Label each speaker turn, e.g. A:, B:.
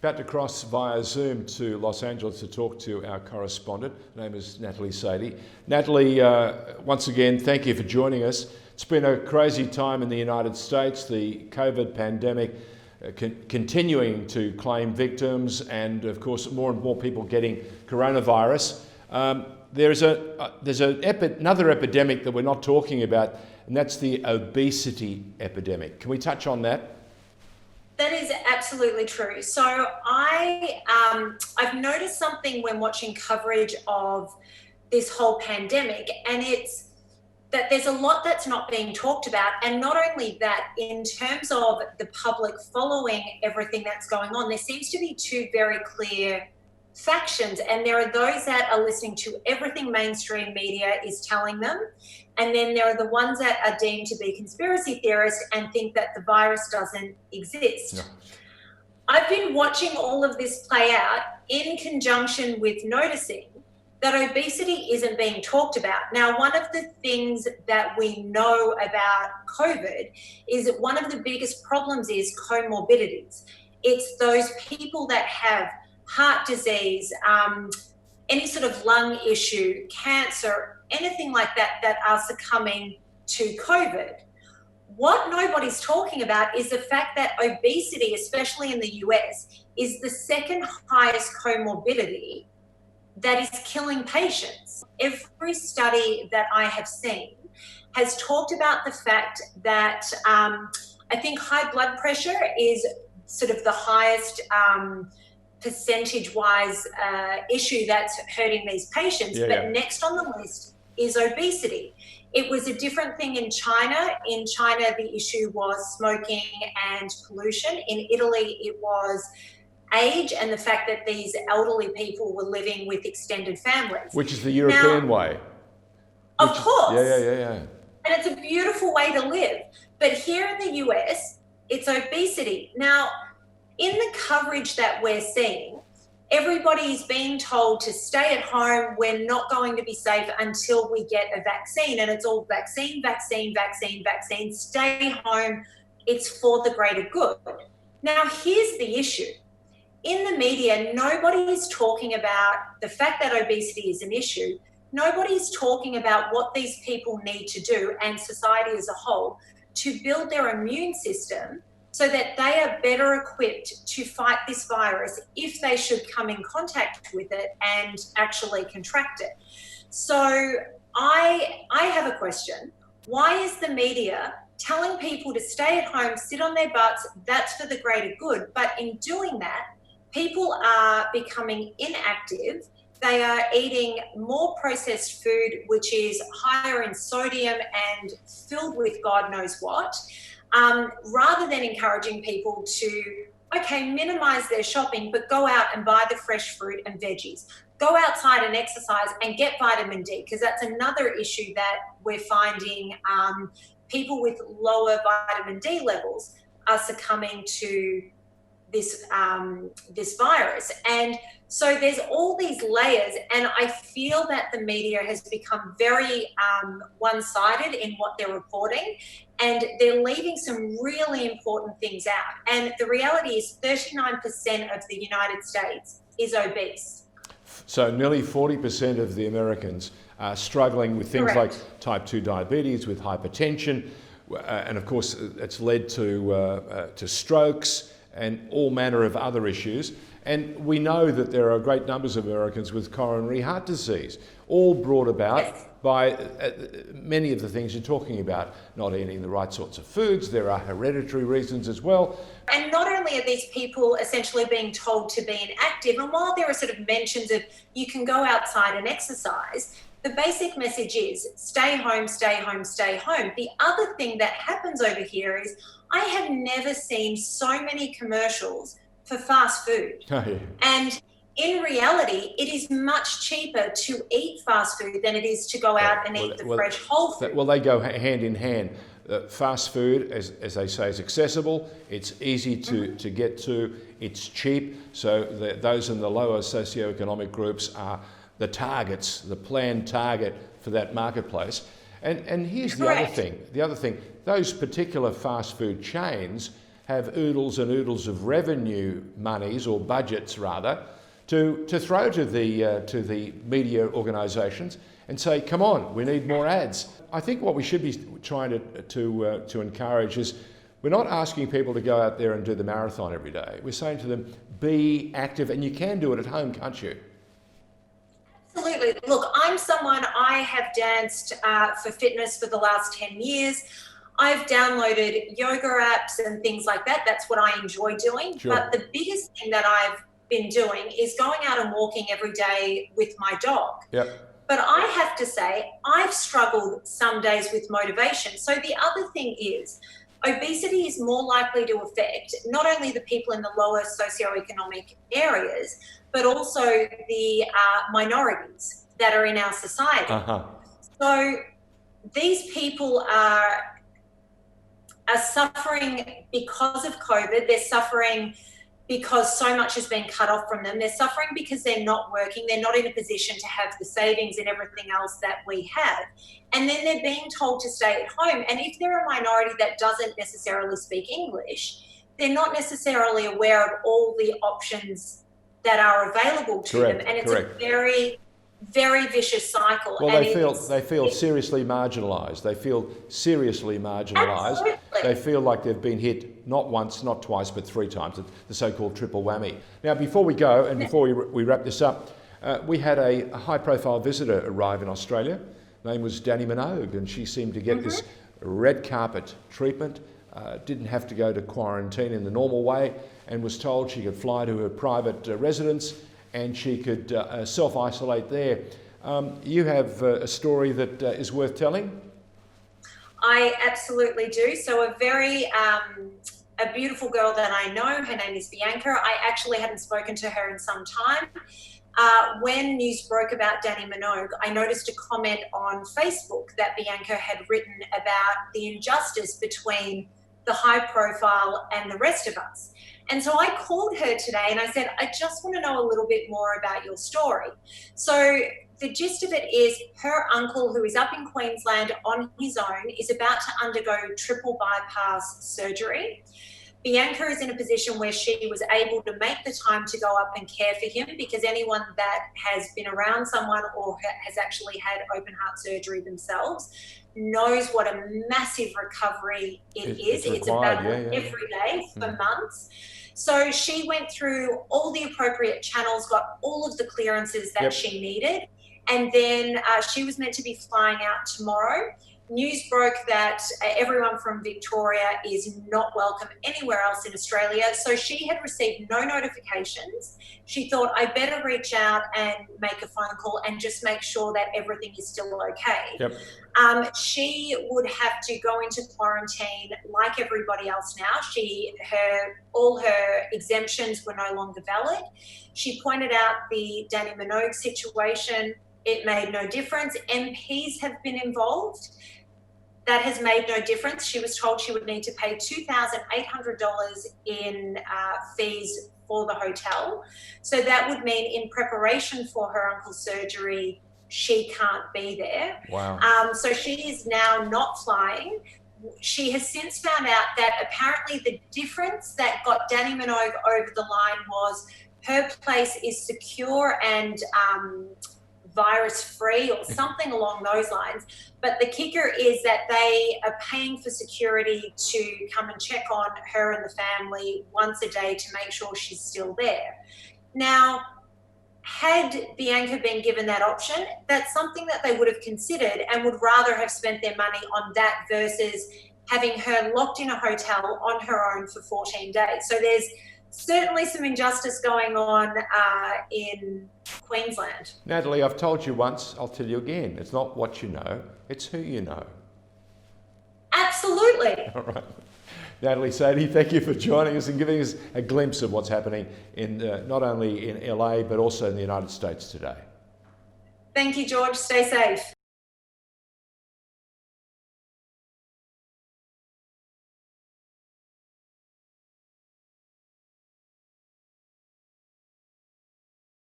A: About to cross via Zoom to Los Angeles to talk to our correspondent. Her name is Natalie Sady. Natalie, once again, thank you for joining us. It's been a crazy time in the United States, the COVID pandemic continuing to claim victims, and of course more and more people getting coronavirus. There's another epidemic that we're not talking about, and that's the obesity epidemic. Can we touch on that?
B: That is absolutely true. So I've noticed something when watching coverage of this whole pandemic, and it's that there's a lot that's not being talked about. And not only that, in terms of the public following everything that's going on, there seems to be two very clear factions, and there are those that are listening to everything mainstream media is telling them, and then there are the ones that are deemed to be conspiracy theorists and think that the virus doesn't exist. No. I've been watching all of this play out in conjunction with noticing that obesity isn't being talked about. Now, one of the things that we know about COVID is that one of the biggest problems is comorbidities. It's those people that have heart disease, any sort of lung issue, cancer, anything like that, that are succumbing to COVID. What nobody's talking about is the fact that obesity, especially in the US, is the second highest comorbidity that is killing patients. Every study that I have seen has talked about the fact that I think high blood pressure is sort of the highest percentage-wise issue that's hurting these patients. But next on the list is obesity. It was a different thing in China. In China, the issue was smoking and pollution. In Italy, it was age and the fact that these elderly people were living with extended families.
A: Which is the European way.
B: Of course.
A: Yeah.
B: And it's a beautiful way to live. But here in the US, it's obesity. Now, in the coverage that we're seeing, everybody's being told to stay at home. We're not going to be safe until we get a vaccine. And it's all vaccine, stay home. It's for the greater good. Now, here's the issue. In the media, nobody's talking about the fact that obesity is an issue. Nobody's talking about what these people need to do, and society as a whole, to build their immune system so that they are better equipped to fight this virus if they should come in contact with it and actually contract it. So I have a question. Why is the media telling people to stay at home, sit on their butts, that's for the greater good? But in doing that, people are becoming inactive. They are eating more processed food, which is higher in sodium and filled with God knows what, rather than encouraging people to, minimize their shopping, but go out and buy the fresh fruit and veggies. Go outside and exercise and get vitamin D, because that's another issue that we're finding. People with lower vitamin D levels are succumbing to this virus. And so there's all these layers, and I feel that the media has become very one-sided in what they're reporting, and they're leaving some really important things out. And the reality is 39% of the United States is obese.
A: So nearly 40% of the Americans are struggling with things like type 2 diabetes, with hypertension, and of course it's led to strokes and all manner of other issues. And we know that there are great numbers of Americans with coronary heart disease, all brought about by many of the things you're talking about, not eating the right sorts of foods. There are hereditary reasons as well.
B: And not only are these people essentially being told to be inactive, and while there are sort of mentions of you can go outside and exercise, the basic message is stay home, stay home, stay home. The other thing that happens over here is I have never seen so many commercials for fast food.
A: Oh, yeah.
B: And in reality, it is much cheaper to eat fast food than it is to go out and eat the fresh whole food.
A: Well, they go hand in hand. Fast food, as they say, is accessible, it's easy to get to, it's cheap, so those in the lower socioeconomic groups are the targets, the planned target for that marketplace. And here's the other thing, those particular fast food chains have oodles and oodles of revenue monies, or budgets rather, to throw to the media organisations and say, come on, we need more ads. I think what we should be trying to encourage is, we're not asking people to go out there and do the marathon every day. We're saying to them, be active, and you can do it at home, can't you?
B: Absolutely. Look, I'm someone, I have danced for fitness for the last 10 years. I've downloaded yoga apps and things like that. That's what I enjoy doing.
A: Sure.
B: But the biggest thing that I've been doing is going out and walking every day with my dog.
A: Yep.
B: But I have to say, I've struggled some days with motivation. So the other thing is, obesity is more likely to affect not only the people in the lower socioeconomic areas, but also the minorities that are in our society. So these people are suffering because of COVID. They're suffering because so much has been cut off from them. They're suffering because they're not working. They're not in a position to have the savings and everything else that we have. And then they're being told to stay at home. And if they're a minority that doesn't necessarily speak English, they're not necessarily aware of all the options that are available to them. And it's a very, very vicious cycle.
A: Well,
B: and
A: they feel seriously marginalised. They feel seriously marginalised.
B: Absolutely.
A: They feel like they've been hit not once, not twice, but 3 times, the so-called triple whammy. Now, before we go, and before we wrap this up, we had a high-profile visitor arrive in Australia. Her name was Dannii Minogue, and she seemed to get this red carpet treatment, didn't have to go to quarantine in the normal way, and was told she could fly to her private residence and she could self-isolate there. You have a story that is worth telling?
B: I absolutely do. So a beautiful girl that I know, her name is Bianca. I actually hadn't spoken to her in some time. When news broke about Dannii Minogue, I noticed a comment on Facebook that Bianca had written about the injustice between the high profile and the rest of us. And so I called her today and I said, I just want to know a little bit more about your story. So the gist of it is, her uncle, who is up in Queensland on his own, is about to undergo triple bypass surgery. Bianca is in a position where she was able to make the time to go up and care for him, because anyone that has been around someone or has actually had open heart surgery themselves knows what a massive recovery it is. It's about every day for months. So she went through all the appropriate channels, got all of the clearances that she needed, and then she was meant to be flying out tomorrow. News broke that everyone from Victoria is not welcome anywhere else in Australia. So she had received no notifications. She thought, I better reach out and make a phone call and just make sure that everything is still okay. She would have to go into quarantine like everybody else now. All her exemptions were no longer valid. She pointed out the Dannii Minogue situation. It made no difference. MPs have been involved. That has made no difference. She was told she would need to pay $2,800 in fees for the hotel. So that would mean, in preparation for her uncle's surgery, she can't be there.
A: Wow.
B: So she is now not flying. She has since found out that apparently the difference that got Dannii Minogue over the line was her place is secure and virus-free or something along those lines. But the kicker is that they are paying for security to come and check on her and the family once a day to make sure she's still there. Now, had Bianca been given that option, that's something that they would have considered and would rather have spent their money on that versus having her locked in a hotel on her own for 14 days. So there's certainly some injustice going on in Queensland.
A: Natalie, I've told you once, I'll tell you again. It's not what you know, it's who you know.
B: Absolutely.
A: All right. Natalie Sady, thank you for joining us and giving us a glimpse of what's happening in not only in LA, but also in the United States today.
B: Thank you, George. Stay safe.